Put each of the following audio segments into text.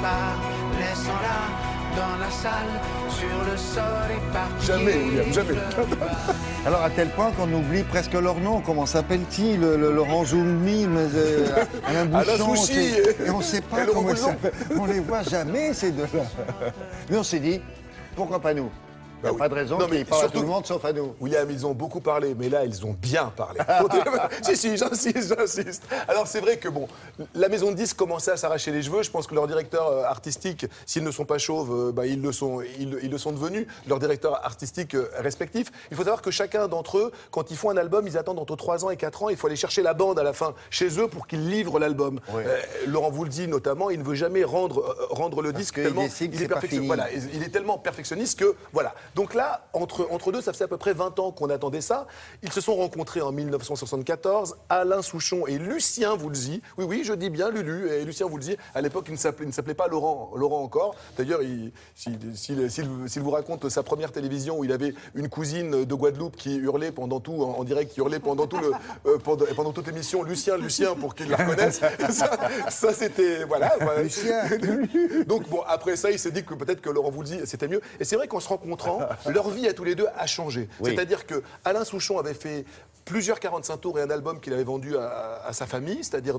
part, laissons-la dans la salle, sur le sol et par Jamais, William, jamais. Alors à tel point qu'on oublie presque leur nom. Comment s'appelle-t-il? Laurent Zoulmi, Alain Bouchon. Souchy. Et on ne sait pas Et Laurent comment ils Boulon. s'appellent. On les voit jamais, ces deux-là. Mais on s'est dit, pourquoi pas nous? Il n'y a oui. pas de raison Non, mais qu'ils parlent à surtout- tout le monde sauf à nous. William, ils ont beaucoup parlé, mais là, ils ont bien parlé. si, j'insiste. Alors, c'est vrai que, bon, la maison de disques commençait à s'arracher les cheveux. Je pense que leurs directeurs artistiques, s'ils ne sont pas chauves, ils le sont devenus, leurs directeurs artistiques respectifs. Il faut savoir que chacun d'entre eux, quand ils font un album, ils attendent entre 3 ans et 4 ans. Il faut aller chercher la bande à la fin chez eux pour qu'ils livrent l'album. Oui. Laurent Voulzy, notamment, il ne veut jamais rendre le disque qu'il tellement décide que c'est pas fini. Voilà, il est tellement perfectionniste que, voilà. Donc là, entre deux, ça faisait à peu près 20 ans qu'on attendait ça. Ils se sont rencontrés en 1974, Alain Souchon et Lucien Voulzy. Oui, oui, je dis bien Lulu et Lucien Voulzy. À l'époque, il ne s'appelait pas Laurent encore. D'ailleurs, s'il vous raconte sa première télévision où il avait une cousine de Guadeloupe qui hurlait pendant tout, en direct, qui hurlait pendant pendant toute l'émission, Lucien, pour qu'il la reconnaisse. Ça c'était, voilà. Lucien. Donc bon, après ça, il s'est dit que peut-être que Laurent Voulzy, c'était mieux. Et c'est vrai qu'en se rencontrant, leur vie à tous les deux a changé. Oui. C'est-à-dire que Alain Souchon avait fait plusieurs 45 tours et un album qu'il avait vendu à sa famille, c'est-à-dire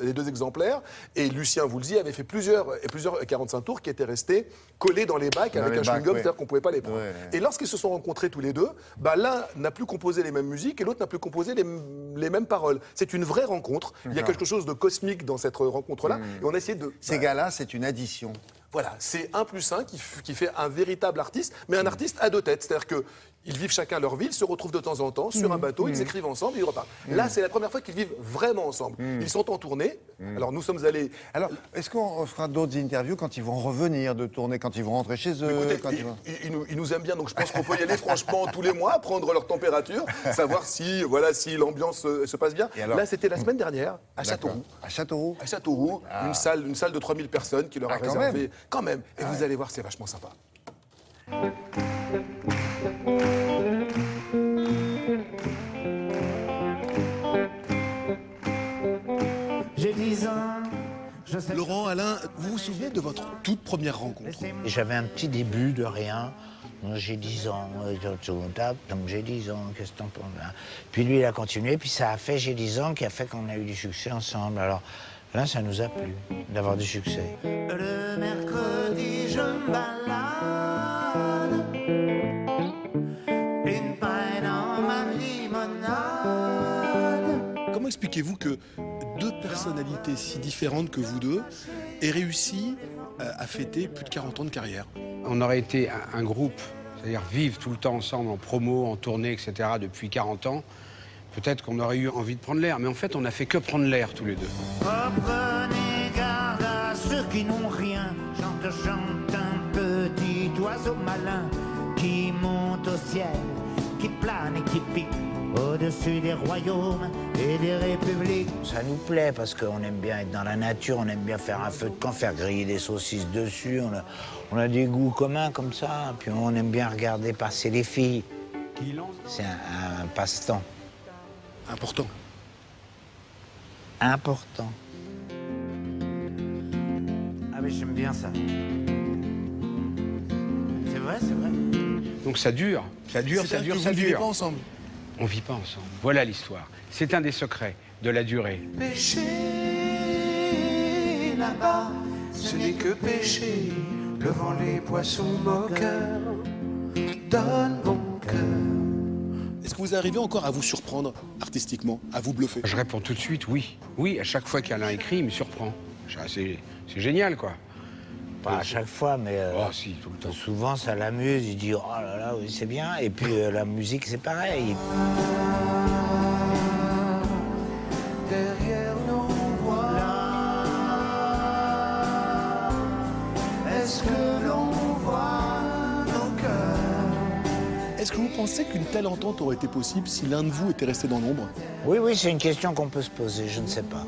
les deux exemplaires. Et Lucien Voulzy avait fait plusieurs 45 tours qui étaient restés collés dans les bacs Dans avec les un chewing-gum, bacs, oui. c'est-à-dire qu'on ne pouvait pas les prendre. Ouais. Et lorsqu'ils se sont rencontrés tous les deux, l'un n'a plus composé les mêmes musiques et l'autre n'a plus composé les mêmes paroles. C'est une vraie rencontre. Il y a quelque chose de cosmique dans cette rencontre-là. Et on a essayé de... Ces gars-là, c'est une addition. Voilà, c'est 1 + 1 qui fait un véritable artiste, mais un artiste à deux têtes. C'est-à-dire qu'ils vivent chacun leur vie, ils se retrouvent de temps en temps sur un bateau, ils écrivent ensemble, ils repartent. Là, c'est la première fois qu'ils vivent vraiment ensemble. Ils sont en tournée. Alors, nous sommes allés... Alors, est-ce qu'on fera d'autres interviews quand ils vont revenir de tourner, quand ils vont rentrer chez eux? Écoutez, quand ils vont- ils nous aiment bien, donc je pense qu'on peut y aller franchement tous les mois, prendre leur température, savoir si l'ambiance se passe bien. Et alors Là, c'était la semaine dernière, à D'accord. Châteauroux. À Châteauroux? À Châteauroux, une salle de 3000 personnes qui leur a Ah, quand réservé. même. Quand même. Et vous allez voir, c'est vachement sympa. J'ai 10 ans, je sais. Laurent, Alain, vous vous souvenez de votre toute première rencontre? Et j'avais un petit début de rien. J'ai 10 ans, donc j'ai 10 ans, qu'est-ce que t'en penses? Puis lui, il a continué, puis ça a fait j'ai 10 ans qui a fait qu'on a eu du succès ensemble. Alors là, ça nous a plu d'avoir du succès. Le mercredi, je me balade, une paille dans ma limonade. Comment expliquez-vous que deux personnalités si différentes que vous deux aient réussi à fêter plus de 40 ans de carrière? On aurait été un groupe, c'est-à-dire vivre tout le temps ensemble, en promo, en tournée, etc., depuis 40 ans. Peut-être qu'on aurait eu envie de prendre l'air, mais en fait, on n'a fait que prendre l'air tous les deux. Reprenez garde à ceux qui n'ont rien. Chante, chante un petit oiseau malin qui monte au ciel, qui plane et qui pique au-dessus des royaumes et des républiques. Ça nous plaît parce qu'on aime bien être dans la nature, on aime bien faire un feu de camp, faire griller des saucisses dessus. On a des goûts communs comme ça, puis on aime bien regarder passer les filles. C'est un passe-temps Important. important. Ah mais j'aime bien ça. C'est vrai, c'est vrai. Donc ça dure, ça dure, ça dure, ça dure. ensemble. On vit pas ensemble. Voilà l'histoire. C'est un des secrets de la durée. Péché là-bas, ce n'est que péché. Devant les poissons moqueurs, donne bon cœur. Est-ce que vous arrivez encore à vous surprendre artistiquement, à vous bluffer? Je réponds tout de suite oui. Oui, à chaque fois qu'Alain écrit, il me surprend. C'est génial, quoi. Pas à chaque fois, mais Oh si, tout le temps. souvent ça l'amuse. Il dit oh là là, oui, c'est bien. Et puis la musique, c'est pareil. Derrière nos voix, est-ce que l'on voit nos cœurs? Est-ce que vous pensez qu'une telle entente aurait été possible si l'un de vous était resté dans l'ombre? Oui, oui, c'est une question qu'on peut se poser, je ne sais pas.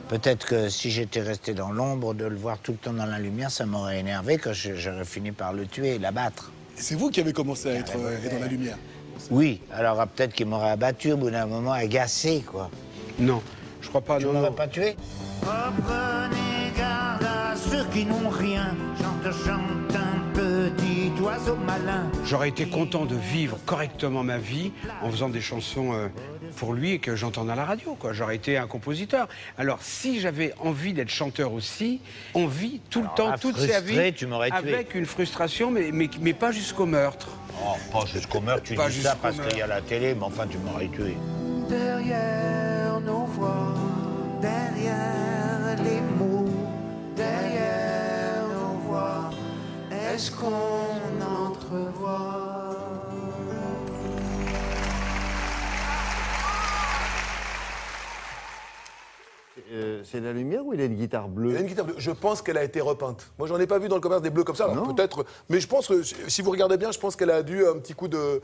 Peut-être que si j'étais resté dans l'ombre, de le voir tout le temps dans la lumière, ça m'aurait énervé, que j'aurais fini par le tuer et l'abattre. C'est vous qui avez commencé à être dans la lumière. Oui, alors peut-être qu'il m'aurait abattu au bout d'un moment, agacé, quoi. Non, je crois pas. Tu Non, m'aurais non. pas tué? Reprenez garde à ceux qui n'ont rien. Chante un petit oiseau malin. J'aurais été content de vivre correctement ma vie en faisant des chansons pour lui et que j'entende à la radio, quoi. J'aurais été un compositeur. Alors, si j'avais envie d'être chanteur aussi, on vit tout le temps, toute sa vie, tu m'aurais tué. avec une frustration, mais pas jusqu'au meurtre. Oh, pas jusqu'au meurtre, tu Pas dis ça jusqu'au parce meurtre. qu'il y a la télé, mais enfin, tu m'aurais tué. Derrière nos voix, derrière les mots, derrière nos voix, est-ce qu'on entrevoit? C'est la lumière ou il a une guitare bleue? Il y a une guitare bleue. Je pense qu'elle a été repeinte. Moi, j'en ai pas vu dans le commerce des bleus comme ça. Alors, Non. peut-être, mais je pense que si vous regardez bien, je pense qu'elle a dû un petit coup de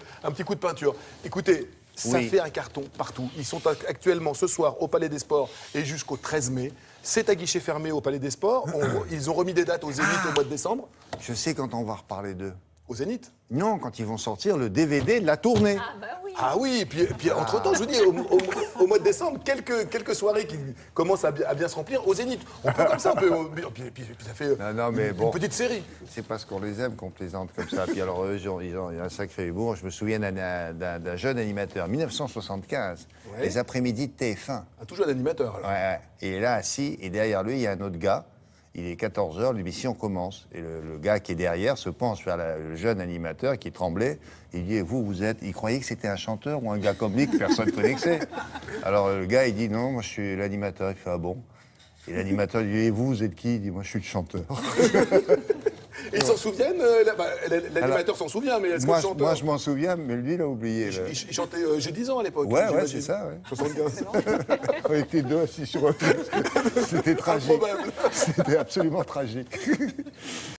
peinture. Écoutez, ça Oui. fait un carton partout. Ils sont actuellement ce soir au Palais des Sports et jusqu'au 13 mai. C'est à guichet fermé au Palais des Sports. Ils ont remis des dates au Zénith au mois de décembre. Je sais quand on va reparler d'eux. Au Zénith. Non, quand ils vont sortir le DVD de la tournée. Ah bah oui. Ah oui, et puis entre-temps, je vous dis, au mois de décembre, quelques soirées qui commencent à bien se remplir au Zénith. On peut comme ça, puis ça fait Non, mais bon. une petite série. C'est parce qu'on les aime qu'on plaisante comme ça. Puis alors, eux, ils ont un sacré humour. Je me souviens d'un jeune animateur, 1975, Ouais. les après-midi de TF1. Un tout jeune animateur, alors. Ouais. Il est là assis, et derrière lui, il y a un autre gars. Il est 14h, l'émission commence. Et le gars qui est derrière se penche vers le jeune animateur qui tremblait. Il dit, vous êtes... Il croyait que c'était un chanteur ou un gars comme lui que personne ne connaissait. Alors le gars, il dit, non, moi je suis l'animateur. Il fait, ah bon? Et l'animateur dit, et vous êtes qui? Il dit, moi je suis le chanteur. Ils s'en souviennent l'animateur s'en souvient, mais est-ce que le chanteur... Moi je m'en souviens, mais lui il a oublié. Il chantait J'ai 10 ans à l'époque. Ouais, j'imagine. c'est ça, ouais. 75. On était deux assis sur un... C'était tragique. Improbable. C'était absolument tragique.